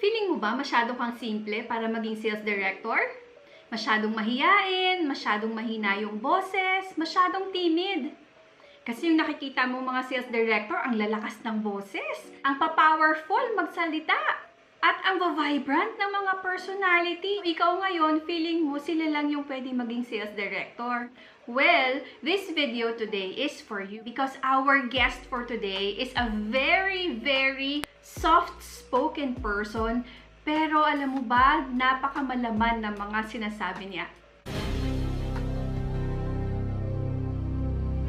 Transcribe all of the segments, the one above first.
Feeling mo ba masyado kang simple para maging sales director? Masyadong mahiyain, masyadong mahina yung boses, masyadong timid. Kasi yung nakikita mo mga sales director, ang lalakas ng boses, ang pa-powerful magsalita, at ang vibrant ng mga personality. Ikaw ngayon, feeling mo sila lang yung pwede maging sales director. Well, this video today is for you because our guest for today is a very soft-spoken person. Pero alam mo ba, napakamalaman ng mga sinasabi niya.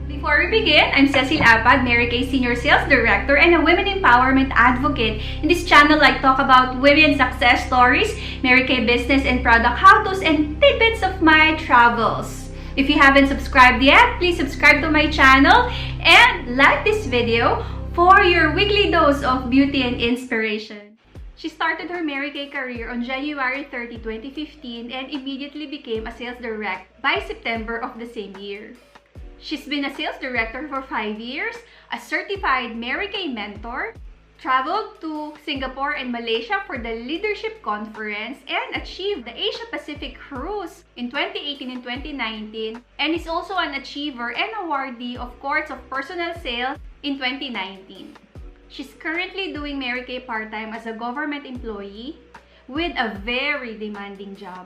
Before we begin, I'm Cecil Apag, Mary Kay Senior Sales Director and a Women Empowerment Advocate. In this channel, I talk about women success stories, Mary Kay business and product how-tos, and tidbits of my travels. If you haven't subscribed yet, please subscribe to my channel and like this video for your weekly dose of beauty and inspiration. She started her Mary Kay career on January 30, 2015 and immediately became a sales director by September of the same year. She's been a sales director for 5 years, a certified Mary Kay mentor, traveled to Singapore and Malaysia for the leadership conference, and achieved the Asia Pacific Cruise in 2018 and 2019, and is also an achiever and awardee of Courts of Personal Sales in 2019. She's currently doing Mary Kay part-time as a government employee with a very demanding job.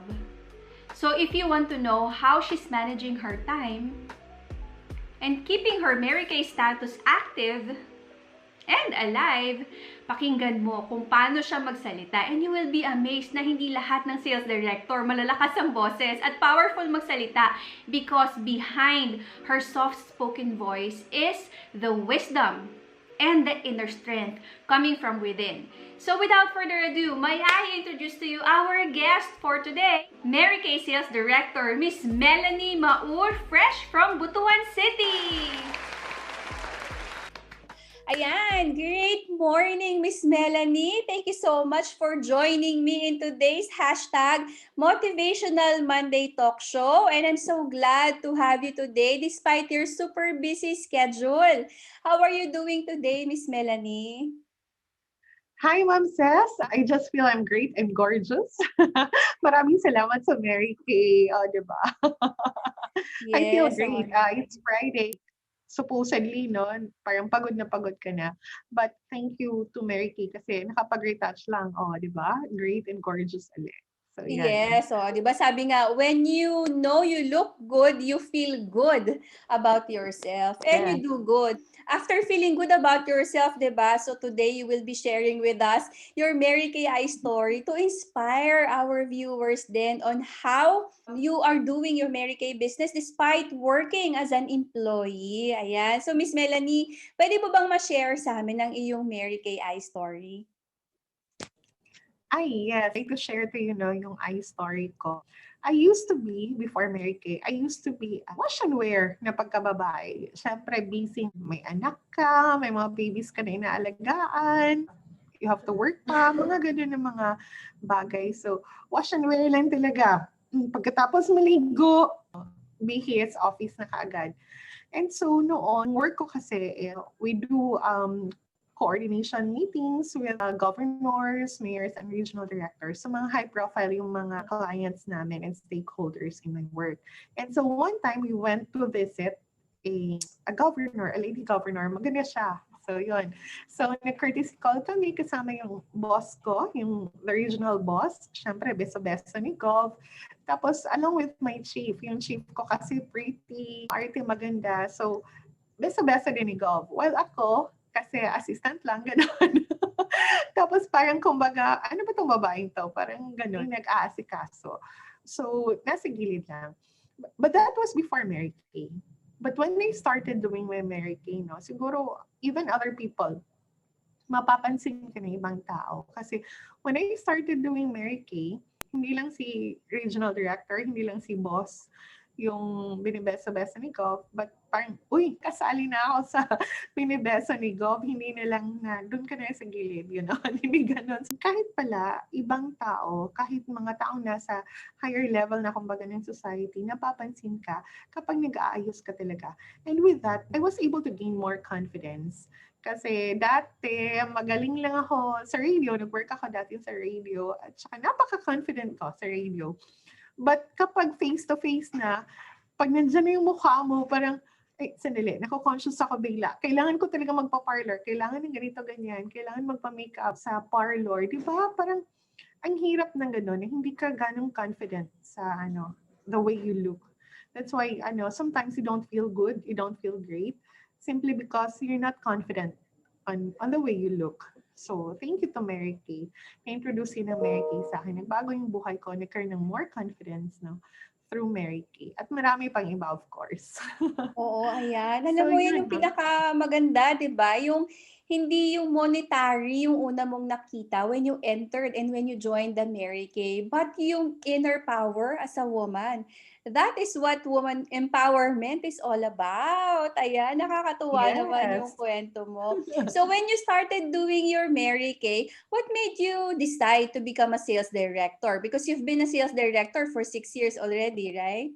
So if you want to know how she's managing her time and keeping her Mary Kay status active and alive, pakinggan mo kung paano siya magsalita and you will be amazed na hindi lahat ng sales director malalakas ang boses at powerful magsalita because behind her soft-spoken voice is the wisdom and the inner strength coming from within. So without further ado, may I introduce to you our guest for today, Mary Kay Sales Director, Miss Melanie Maur, fresh from Butuan City. Ayan, great morning, Miss Melanie. Thank you so much for joining me in today's hashtag Motivational Monday Talk Show. And I'm so glad to have you today despite your super busy schedule. How are you doing today, Miss Melanie? Hi, Ma'am Cess. I just feel I'm great and gorgeous. Maraming salamat sa Mary Kay, di ba? I feel Yes, great. It's Friday. Supposedly, no, parang pagod na pagod ka na. But thank you to Mary Kay kasi nakapag-retouch lang, di ba? Great and gorgeous ulit. So, yan. Yes, di ba sabi nga, when you know you look good, you feel good about yourself and you Yes. do good. After feeling good about yourself, di ba? So today you will be sharing with us your Mary Kay story to inspire our viewers then on how you are doing your Mary Kay business despite working as an employee. Ayan. So Miss Melanie, pwede mo bang ma-share sa amin ang iyong Mary Kay story? Yes. I'd like to share to you, yung story ko. I used to be, before Mary Kay, I used to be a wash and wear na pagkababae. Siyempre, busy. May anak ka, may mga babies ka na inaalagaan, you have to work pa, mga ganun na mga bagay. So, wash and wear lang talaga. Pagkatapos maligo, bihis, office na kaagad. And so, noon, work ko kasi, we do coordination meetings with governors, mayors, and regional directors. So mga high profile yung mga clients namin and stakeholders in my work. And so one time we went to visit a governor, a lady governor. Maganda siya. So yun. So nag-courtesy call kami kasama yung boss ko, yung the regional boss. Siyempre, beso-beso ni Gov. Tapos along with my chief. Yung chief ko kasi pretty, arte maganda. So beso-beso din ni Gov. While ako, kasi assistant lang, gano'n. Tapos parang kumbaga, ano ba itong babaeng to? Parang gano'n, nag-aasikaso. So, nasa gilid lang. But that was before Mary Kay. But when I started doing my Mary Kay, siguro, even other people, mapapansin ka ng ibang tao. Kasi when I started doing Mary Kay, hindi lang si regional director, hindi lang si boss, yung binibesa-besa ni Gov, but parang, uy, kasali na ako sa binibesa ni Gov, hindi na lang na, doon ka na sa gilid, hindi ganun. So, kahit pala, ibang tao, kahit mga taong nasa higher level na kumbaga ng society, napapansin ka kapag nag-aayos ka talaga. And with that, I was able to gain more confidence Kasi dati, magaling lang ako sa radio. Nag-work ako dati sa radio. At saka napaka-confident ko sa radio. But kapag face-to-face na, pag nandiyan na yung mukha mo, parang, sandali, nako-conscious ako bigla. Kailangan ko talaga magpa-parlor. Kailangan ng ganito, ganyan. Kailangan magpa-makeup sa parlor. Di ba? Parang, ang hirap ng gano'n. Hindi ka ganong confident sa, the way you look. That's why, sometimes you don't feel good. You don't feel great. Simply because you're not confident on the way you look. So, thank you to Mary Kay. Na-introduce yun ng Mary Kay sa akin. Nagbago yung buhay ko. Nagkaroon ng more confidence, no? Through Mary Kay. At marami pang iba, of course. Oo, ayan. Alam So, mo, yun yun, yung no? pinakamaganda, 'di ba? Yung hindi yung monetary yung una mong nakita when you entered and when you joined the Mary Kay, but yung inner power as a woman. That is what woman empowerment is all about. Ayan, nakakatuwa naman yung Yes. kwento mo. So when you started doing your Mary Kay, what made you decide to become a sales director? Because you've been a sales director for 6 years already, right?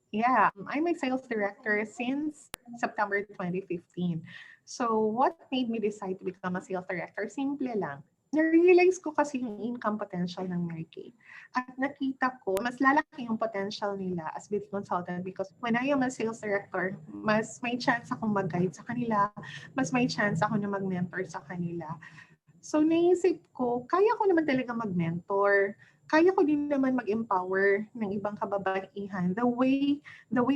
Yeah, I'm a sales director since September 2015. So, what made me decide to become a sales director? Simple lang. Na-realize ko kasi yung income potential ng Mary Kay. At nakita ko, mas lalaki yung potential nila as beauty consultant because when I am a sales director, mas may chance akong mag-guide sa kanila, mas may chance ako na mag-mentor sa kanila. So naisip ko, kaya ko naman talaga mag-mentor. Kaya ko din naman mag-empower ng ibang kababaihan the way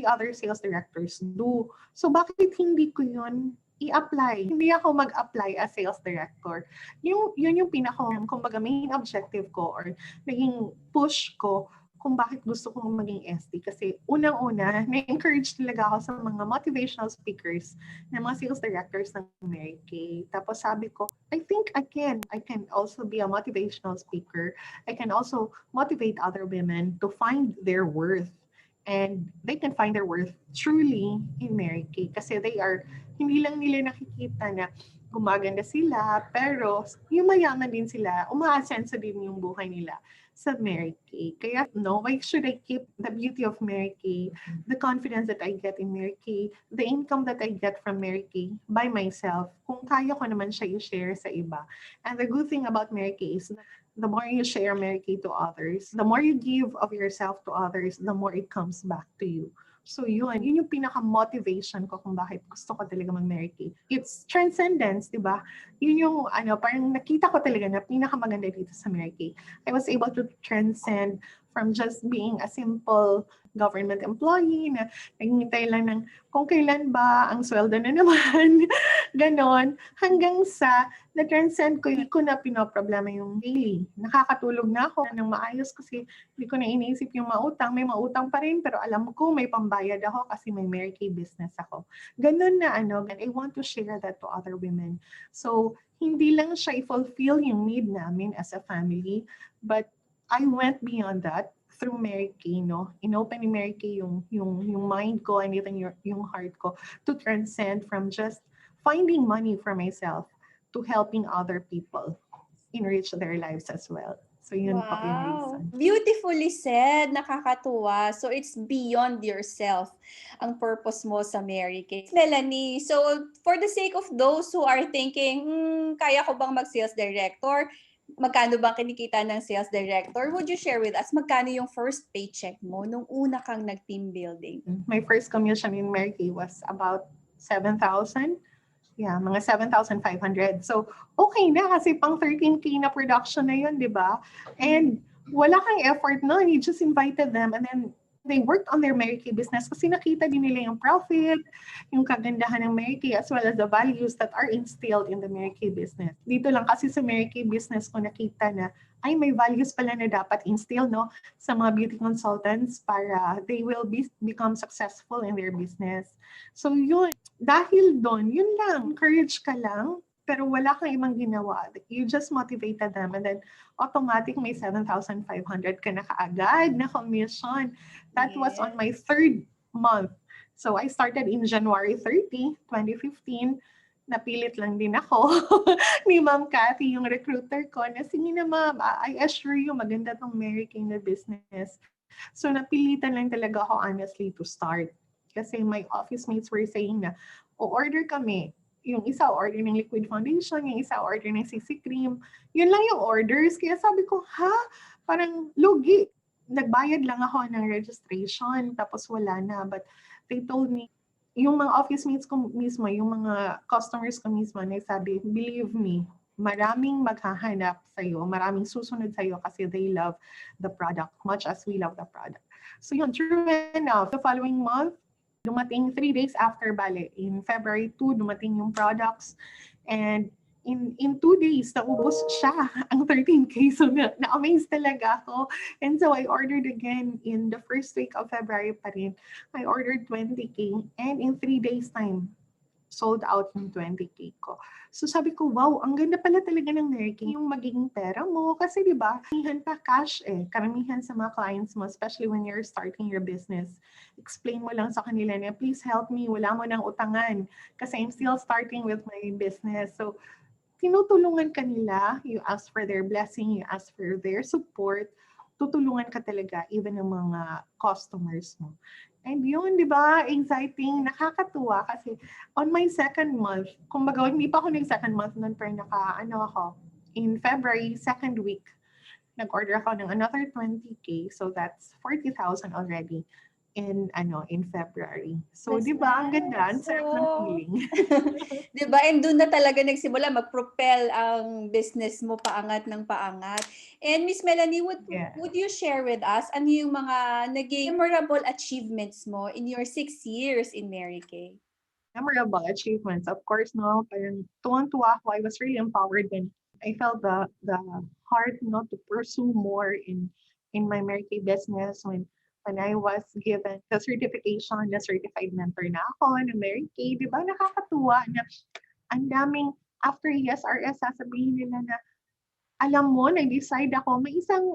other sales directors do. So bakit hindi ko yun i-apply? Hindi ako mag-apply as sales director. Yun yung kumbaga main objective ko or naging push ko kung bakit gusto kong maging SD. Kasi unang-una, na-encourage talaga ako sa mga motivational speakers ng mga sales directors ng Mary Kay. Tapos sabi ko, I think I can also be a motivational speaker. I can also motivate other women to find their worth. And they can find their worth truly in Mary Kay. Kasi hindi lang nila nakikita na gumaganda sila, pero yung mayaman din sila, umaasenso din yung buhay nila sa Mary Kay. Kaya, no, why should I keep the beauty of Mary Kay, the confidence that I get in Mary Kay, the income that I get from Mary Kay by myself, kung kaya ko naman siya i-share sa iba. And the good thing about Mary Kay is the more you share Mary Kay to others, the more you give of yourself to others, the more it comes back to you. So yun yung pinaka-motivation ko kung bakit gusto ko talaga mag-Mary Kay. It's transcendence, di ba? Yun yung parang nakita ko talaga na pinakamaganda dito sa Mary Kay. I was able to transcend from just being a simple government employee na naghihintay lang ng kung kailan ba ang sweldo na naman, ganon, hanggang sa na-transcend ko, hindi ko na pinoproblema yung daily. Nakakatulog na ako ng maayos kasi hindi ko na iniisip yung mautang. May mautang pa rin, pero alam ko may pambayad ako kasi may Mary Kay business ako. Ganon na and I want to share that to other women. So, hindi lang siya i-fulfill yung need namin as a family, but I went beyond that through Mary Kay, no? Inopen ni Mary Kay yung mind ko and even yung heart ko to transcend from just finding money for myself to helping other people enrich their lives as well. So yun po yung reason. Beautifully said. Nakakatuwa. So it's beyond yourself ang purpose mo sa Mary Kay. Melanie, so for the sake of those who are thinking, kaya ko bang mag-sales director? Magkano bang kinikita ng sales director? Would you share with us magkano yung first paycheck mo nung una kang nag-team building? My first commission in Mary Kay was about 7,000. Yeah, mga 7,500. So, okay na kasi pang 13K na production na yun, di ba? And wala kang effort nun. You just invited them and then they worked on their Mary Kay business kasi nakita din nila yung profit, yung kagandahan ng Mary Kay as well as the values that are instilled in the Mary Kay business. Dito lang kasi sa Mary Kay business ko nakita na ay may values pala na dapat instill no sa mga beauty consultants para they will become successful in their business. So yun, dahil doon, yun lang, encourage ka lang, pero wala kang ibang ginawa. You just motivated them and then automatic may 7,500 ka na kaagad na commission. That was on my third month. So I started in January 30, 2015. Napilit lang din ako ni Ma'am Cathy, yung recruiter ko, na sige na ma'am, I assure you, maganda tong Mary Kay na business. So napilitan lang talaga ako honestly to start. Kasi my office mates were saying na, o order kami, yung isa order ng liquid foundation, yung isa order ng CC cream. Yun lang yung orders. Kaya sabi ko, ha? Parang lugi. Nagbayad lang ako ng registration, tapos wala na. But they told me, yung mga office mates ko mismo, yung mga customers ko mismo, nagsabi, believe me, maraming maghahanap sa'yo, maraming susunod sa'yo kasi they love the product much as we love the product. So yun, true enough, the following month, dumating 3 days after bale, in February 2, dumating yung products. And in 2 days, naubos siya, ang 13K. So na-amaze talaga ako. And so I ordered again in the first week of February pa rin. I ordered 20K. And in 3 days time, sold out yung 20K ko. So sabi ko, wow, ang ganda pala talaga ng networking, yung magiging pera mo. Kasi di ba, karamihan pa cash eh. Karamihan sa mga clients mo, especially when you're starting your business. Explain mo lang sa kanila na, please help me, wala mo nang utangan. Kasi I'm still starting with my business. So, tinutulungan ka nila, you ask for their blessing, you ask for their support, tutulungan ka talaga, even ng mga customers mo. And yun, di ba, exciting, nakakatuwa kasi on my second month, kumbaga hindi pa ako nag-second month nun, pero ako, in February, second week, nag-order ako ng another 20K, so that's 40,000 already in February. So, That's di ba, ang ganda, ang nice. sarap ng feeling. Di ba? And doon na talaga nagsimula mag-propel ang business mo paangat ng paangat. And Miss Melanie, Yeah. would you share with us ano yung mga naging memorable achievements mo in your 6 years in Mary Kay? Memorable achievements. Of course, no, parang tuwang-tuwa ako. I was really empowered when I felt the heart, to pursue more in my Mary Kay business when I was given the certification, the certified mentor na ako ng Mary Kay. Di ba? Nakakatuwa na ang daming after ESRS, sasabihin nila na alam mo, nag-decide ako, may isang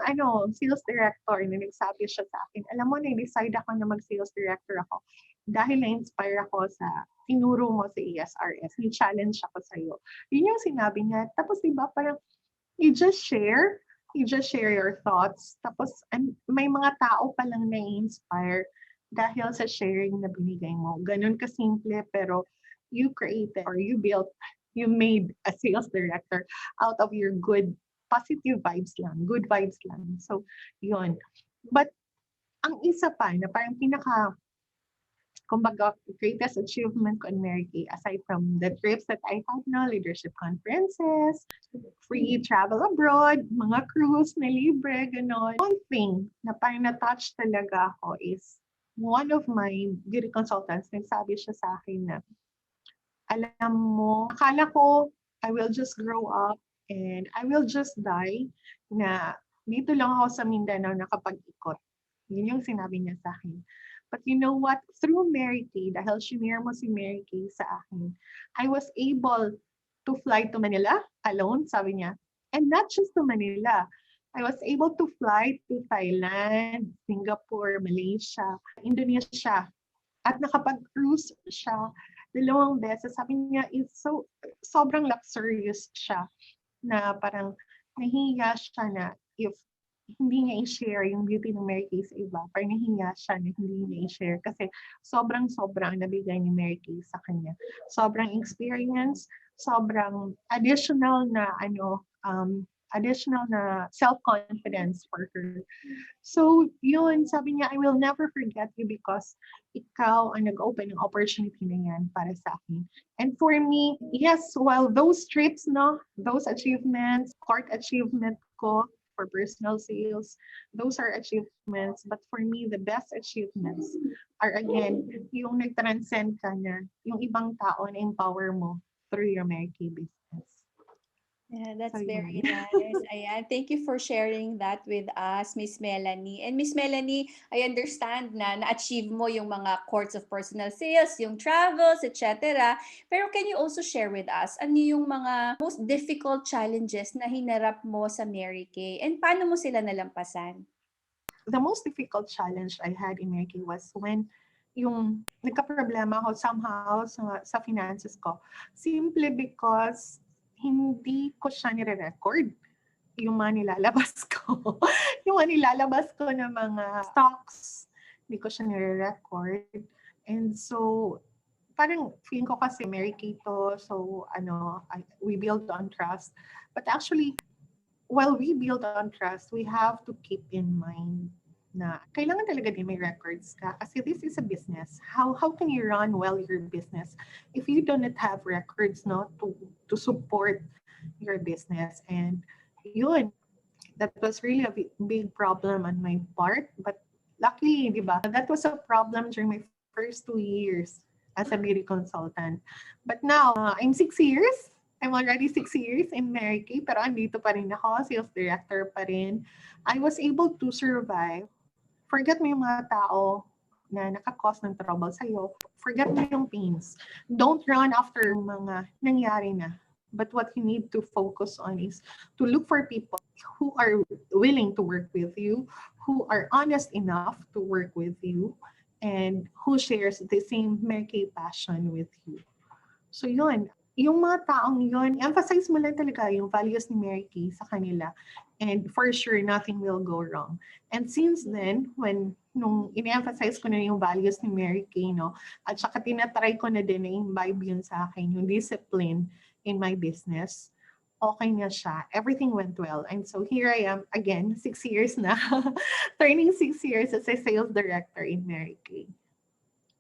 sales director na nagsabi siya sa akin, alam mo, nag-decide ako na mag-sales director ako dahil na-inspire ako sa tinuro mo sa ESRS, ni-challenge ako sa'yo. Yun yung sinabi niya. Tapos diba, parang you just share your thoughts. Tapos may mga tao palang na-inspire dahil sa sharing na binigay mo. Ganun kasimple, pero you created or you made a sales director out of your positive vibes lang, good vibes lang. So, yun. But, ang isa pa na parang kumbaga, greatest achievement ko in Mary Kay, aside from the trips that I had na, leadership conferences, free travel abroad, mga cruise na libre, gano'n. One thing na parang na-touch talaga ako is, one of my beauty consultants, nagsabi siya sa akin na, alam mo, akala ko, I will just grow up and I will just die na dito lang ako sa Mindanao nakapag-ikot. Yun yung sinabi niya sa akin. But you know what? Through Mary Kay, dahil shinare mo si Mary Kay sa akin, I was able to fly to Manila alone, sabi niya. And not just to Manila. I was able to fly to Thailand, Singapore, Malaysia, Indonesia. At nakapag-cruise siya 2 beses. Sabi niya, sobrang luxurious siya na parang nahihiya siya na if hindi niya i-share yung beauty ng Mary Kay sa iba, parang nahihiya siya na hindi niya i-share kasi sobrang nabigay ni Mary Kay sa kanya. Sobrang experience, sobrang additional na self-confidence for her. So, yun, sabi niya, I will never forget you because ikaw ang nag-open ng opportunity na yan para sa akin. And for me, yes, while those trips, those achievements, court achievement ko for personal sales, those are achievements. But for me, the best achievements are, again, yung nag-transcend ka na, yung ibang tao na empower mo through your Mary Kay business. Yeah, that's So, very yun. nice. Ayan. Thank you for sharing that with us, Miss Melanie. And Miss Melanie, I understand na na-achieve mo yung mga courts of personal sales, yung travels, etc. Pero can you also share with us ano yung mga most difficult challenges na hinarap mo sa Mary Kay and paano mo sila nalampasan? The most difficult challenge I had in Mary Kay was when yung nagka-problema ako somehow sa finances ko. Simply because hindi ko siya nire-record yung mga nilalabas ko. Yung mga nilalabas ko ng mga stocks, hindi ko siya nire-record. And so, parang feeling ko kasi Mary Kay to, so we build on trust. But actually, while we build on trust, we have to keep in mind na kailangan talaga din may records ka kasi this is a business. How can you run well your business if you do not have records, no, to support your business? And yun, that was really a big problem on my part, but luckily, di ba, that was a problem during my first 2 years as a beauty consultant. But now, I'm 6 years. I'm already 6 years in Mary Kay, pero andito pa rin ako, sales director pa rin. I was able to survive. Forget mo yung mga tao na nakakause ng trouble sa'yo. Forget mo yung pains. Don't run after mga nangyari na. But what you need to focus on is to look for people who are willing to work with you, who are honest enough to work with you, and who shares the same Mary Kay passion with you. So yun, yung mga taong yun, emphasize mo lang talaga yung values ni Mary Kay sa kanila. And for sure, nothing will go wrong. And since then, nung in-emphasize ko na yung values ni Mary Kay, no, at saka tinatry ko na din na imbibe yun sa akin, yung discipline in my business, okay na siya. Everything went well. And so here I am again, 6 years na, turning 6 years as a sales director in Mary Kay.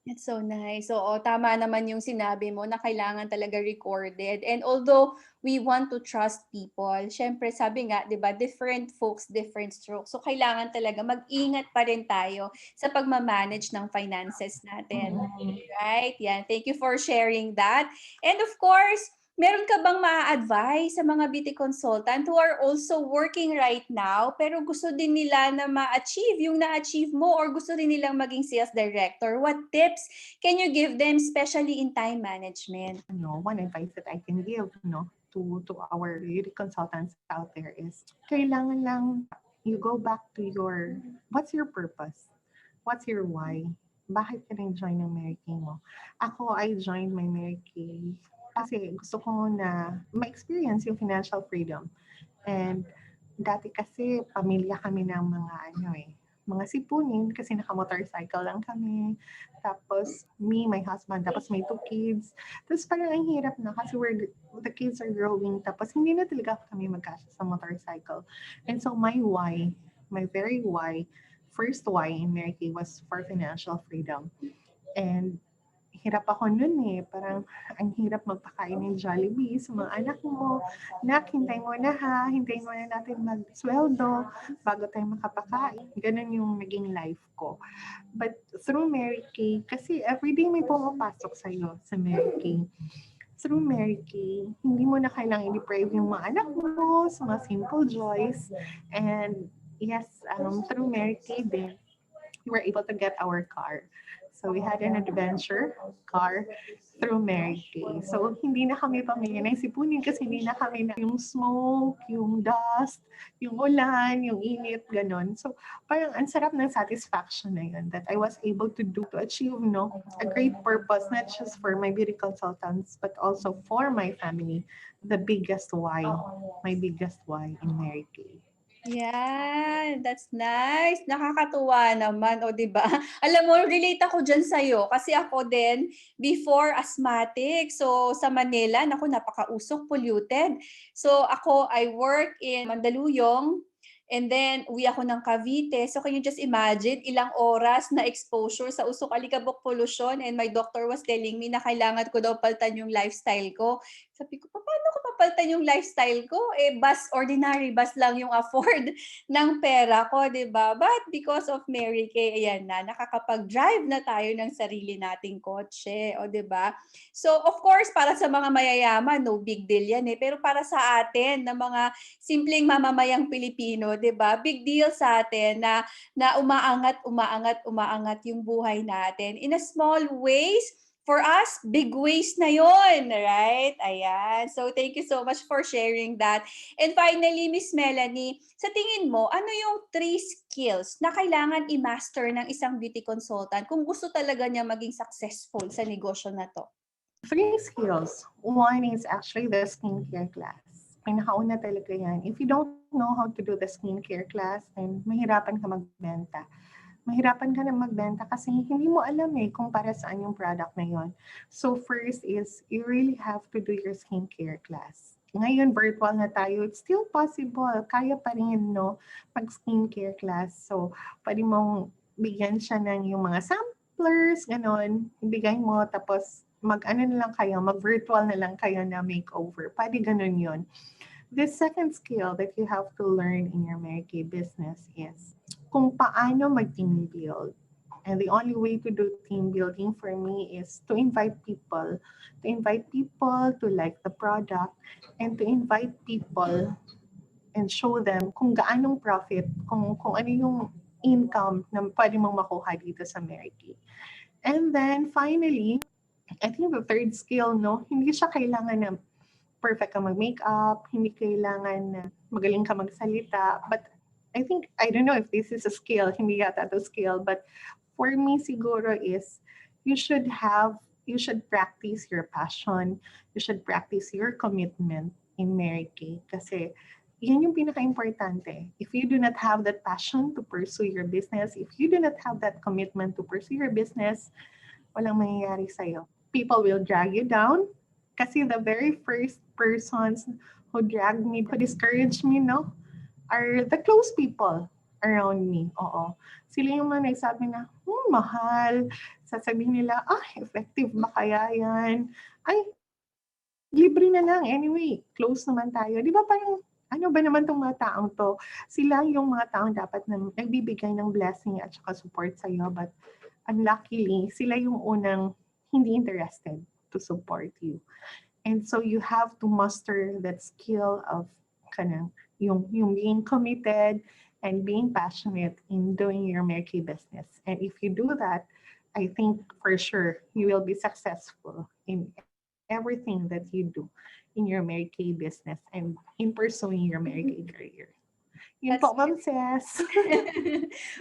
That's so nice. So, tama naman yung sinabi mo na kailangan talaga recorded. And although we want to trust people, syempre sabi nga, di ba, different folks, different strokes. So, kailangan talaga mag-ingat pa rin tayo sa pagmamanage ng finances natin. Right? Yan. Thank you for sharing that. And of course, meron ka bang ma-advise sa mga beauty consultant who are also working right now pero gusto din nila na ma-achieve yung na-achieve mo or gusto din nilang maging sales director? What tips can you give them, especially in time management? One advice that I can give, to our beauty consultants out there is kailangan lang you go back to what's your purpose? What's your why? Bakit ka nag-join ng Mary Kay mo? Ako, I joined my Mary Kay kasi gusto ko na ma-experience yung financial freedom. And dati kasi pamilya kami ng mga sipunin kasi naka-motorcycle lang kami. Tapos my husband, tapos may 2 kids. Tapos parang ang hirap na kasi the kids are growing. Tapos hindi na talaga kami magkasya sa motorcycle. And so my first why in Mary Kay was for financial freedom. And hirap ako nun parang ang hirap magpakain ng Jollibee sa mga anak mo. Nak, hintayin mo na ha, hintayin mo na natin mag-sweldo bago tayo makapakain. Ganun yung naging life ko. But through Mary Kay, kasi everyday may pumapasok sa'yo sa Mary Kay. Through Mary Kay, hindi mo na kailangan i-deprive yung mga anak mo sa mga simple joys. And yes, through Mary Kay din, we were able to get our car. So we had an adventure car through Mary Kay. So hindi na kami pamilya ng sipunin kasi hindi na kami na yung smoke, yung dust, yung ulan, yung init, ganon. So parang ang sarap ng satisfaction na yun that I was able to achieve a great purpose, not just for my beauty consultants, but also for my family. My biggest why in Mary Kay. Yeah, that's nice. Nakakatuwa naman, o 'di ba? Alam mo, relate ako diyan sa iyo kasi ako din before asthmatic. So sa Manila, naku, napakausok, polluted. So ako, I work in Mandaluyong. And then, uwi ako ng Cavite. So, can you just imagine, ilang oras na exposure sa usok alikabok pollution? And my doctor was telling me na kailangan ko daw palitan yung lifestyle ko. Sabi ko, paano ko papalitan yung lifestyle ko? Ordinary bus lang yung afford ng pera ko, di ba? But because of Mary Kay, ayan na, nakakapag-drive na tayo ng sarili nating kotse, o di ba? So, of course, para sa mga mayayaman, no big deal yan Pero para sa atin, na mga simpleng mamamayang Pilipino, 'di ba? Big deal sa atin na umaangat yung buhay natin in a small ways. For us, big ways na 'yon, right? Ayan. So thank you so much for sharing that. And finally, Miss Melanie, sa tingin mo, ano yung 3 skills na kailangan i-master ng isang beauty consultant kung gusto talaga niya maging successful sa negosyo na 'to? 3 skills. One is actually the skincare class. Pinakauna talaga yan. If you don't know how to do the skincare class, then mahirapan ka magbenta. mahirapan ka na magbenta kasi hindi mo alam kung para saan yung product na yon. So first is, you really have to do your skincare class. Ngayon, virtual na tayo, it's still possible. Kaya pa rin, no, mag-skincare class. So, pwede mong bigyan siya ng yung mga samplers, ganon. Ibigay mo, tapos mag-ano na lang kayo, mag-virtual na lang kayo na makeover. Pwede ganon yun. The second skill that you have to learn in your Mary Kay business is kung paano mag-team build. And the only way to do team building for me is to invite people. To invite people to like the product and to invite people and show them kung gaanong profit, kung ano yung income na pwede mong makuha dito sa Mary Kay. And then finally, I think the third skill, no, hindi siya kailangan na perfect ka mag-makeup, hindi kailangan na magaling ka magsalita. But I think, I don't know if this is a skill, hindi yata to skill, but for me siguro is you should practice your passion, you should practice your commitment in Mary Kay. Kasi yan yung pinaka-importante. If you do not have that passion to pursue your business, if you do not have that commitment to pursue your business, walang mangyayari sa'yo. People will drag you down. Kasi the very first persons who dragged me, who discouraged me, no, are the close people around me. Oo. Sila yung mga nagsabi na, mahal. Sasabihin nila, effective ba kaya yan? Ay, libre na lang. Anyway, close naman tayo. Di ba parang, ano ba naman tong mga taong to? Sila yung mga taong dapat na nagbibigay ng blessing at saka support sa'yo. But unluckily, sila yung unang hindi interested to support you. And so you have to master that skill of yung being committed and being passionate in doing your Mary Kay business. And if you do that, I think for sure you will be successful in everything that you do in your Mary Kay business and in pursuing your Mary Kay career. Yun po, Ma'am Ces.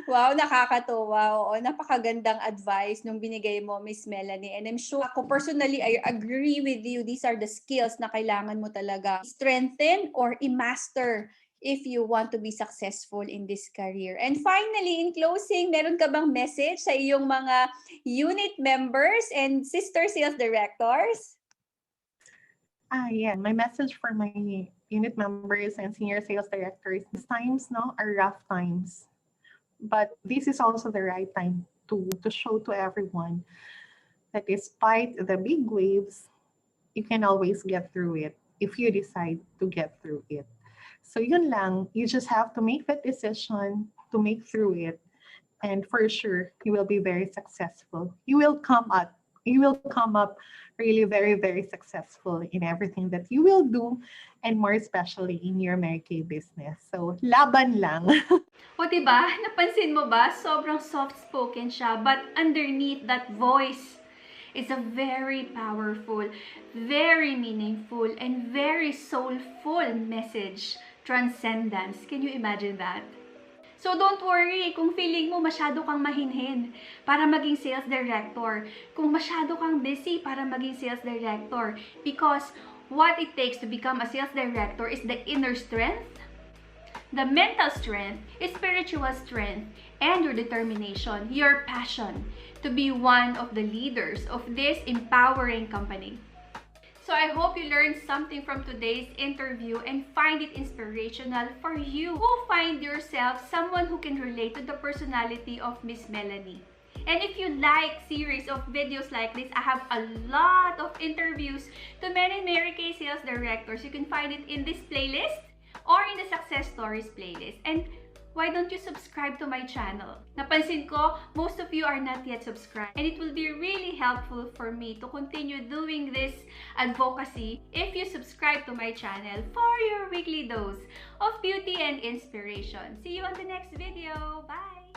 Wow, nakakatuwa. Oo, napakagandang advice nung binigay mo, Miss Melanie. And I'm sure, ako personally, I agree with you. These are the skills na kailangan mo talaga strengthen or i-master if you want to be successful in this career. And finally, in closing, meron ka bang message sa iyong mga unit members and sister sales directors? Yeah, my message for my unit members and senior sales directors, these times are rough times. But this is also the right time to show to everyone that despite the big waves, you can always get through it if you decide to get through it. So yun lang, you just have to make that decision to make through it. And for sure, you will be very successful. You will come up really very, very successful in everything that you will do, and more especially in your Mary Kay business. So, laban lang. O diba, napansin mo ba? Sobrang soft-spoken siya, but underneath that voice is a very powerful, very meaningful, and very soulful message. Transcendence. Can you imagine that? So don't worry kung feeling mo masyado kang mahinhin para maging sales director. Kung masyado kang busy para maging sales director. Because what it takes to become a sales director is the inner strength, the mental strength, spiritual strength, and your determination, your passion to be one of the leaders of this empowering company. So I hope you learned something from today's interview and find it inspirational for you who find yourself someone who can relate to the personality of Miss Melanie. And if you like series of videos like this, I have a lot of interviews to many Mary Kay sales directors. You can find it in this playlist or in the Success Stories playlist. And why don't you subscribe to my channel? Napansin ko, most of you are not yet subscribed. And it will be really helpful for me to continue doing this advocacy if you subscribe to my channel for your weekly dose of beauty and inspiration. See you on the next video. Bye!